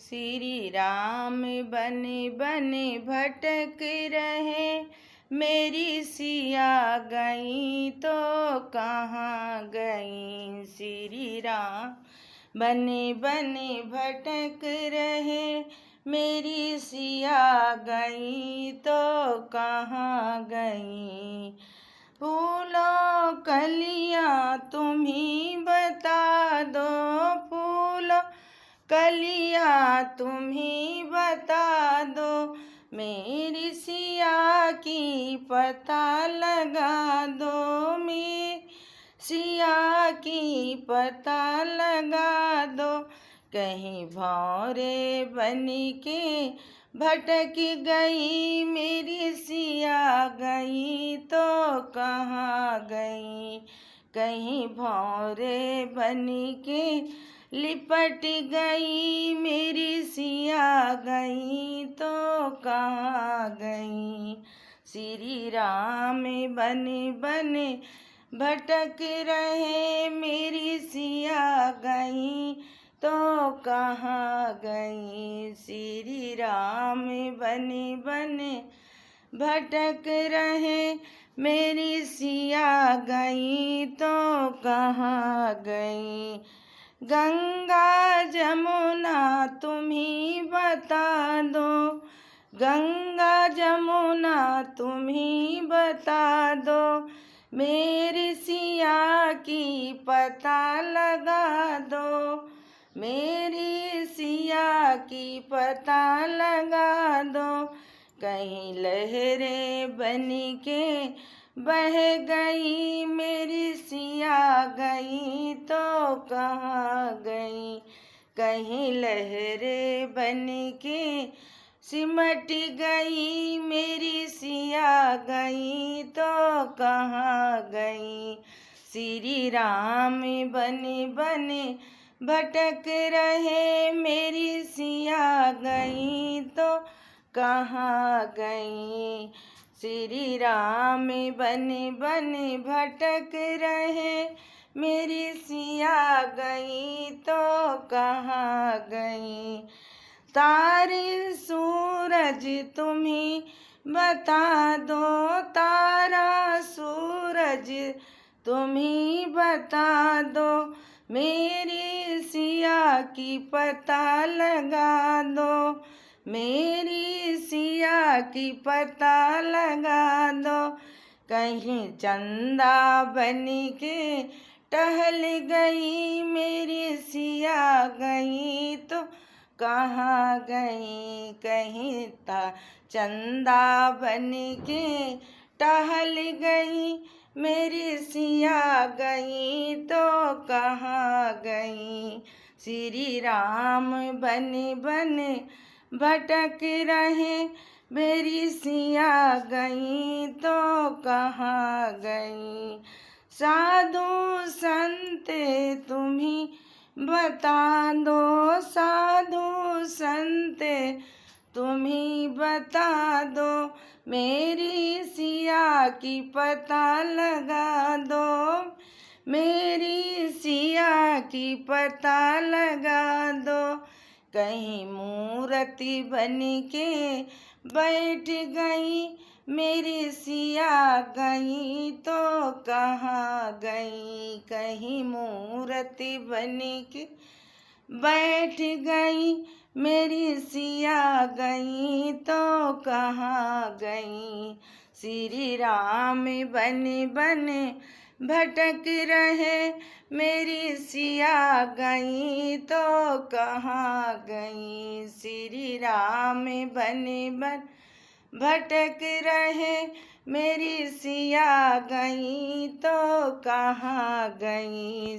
श्री राम बने बने भटक रहे, मेरी सिया गई तो कहाँ गई। श्री राम बने बने भटक रहे, मेरी सिया गई तो कहाँ गई। फूलों कलियां तुम ही बता दो, फूलों कलियां तुम ही बता दो, मेरी सिया की पता लगा दो, मेरी सिया की पता लगा दो। कहीं भौरे बनी के भटक गई, मेरी सिया गई तो कहाँ गई। कहीं भौरे बनी के लिपट गई, मेरी सिया गई तो कहाँ गई। श्री राम बने बने भटक रहे, मेरी सिया गई तो कहाँ गई। श्री राम बने बने भटक रहे, मेरी सिया गई तो कहाँ गई। गंगा जमुना तुम ही बता दो, गंगा जमुना तुम ही बता दो, मेरी सिया की पता लगा दो, मेरी सिया की पता लगा दो। कहीं लहरें बनी के बह गई, मेरी सिया गई तो कहाँ गई। कहीं लहरें बनी के सिमट गई, मेरी सिया गई तो कहाँ गई। श्री राम बने बने भटक रहे, मेरी सिया गई तो कहाँ गई। श्री राम बने बने भटक रहे, मेरी सिया गई तो कहाँ गई। तारे सूरज तुम ही बता दो, तारा सूरज तुम ही बता दो, मेरी सिया की पता लगा दो, मेरी सिया की पता लगा दो। कहीं चंदा बनी के टहल गई, मेरी सिया गई तो कहाँ गई। कहीं चंदा बनी के टहल गई, मेरी सिया गई तो कहाँ गई। श्री राम बने बने भटक रहे, मेरी सिया गई तो कहाँ गई। साधु संत तुम ही बता दो, साधु संत तुम ही बता दो, मेरी सिया की पता लगा दो, मेरी सिया की पता लगा दो। कहीं मूर्ति बन के बैठ गई, मेरी सिया गई तो कहाँ गई। कहीं मूर्ति बन के बैठ गई, मेरी सिया गई तो कहाँ गई। श्री राम बने बने भटक रहे, मेरी सिया गई तो कहाँ गई। श्री राम बने बने भटक रहे, मेरी सिया गई तो कहाँ गई।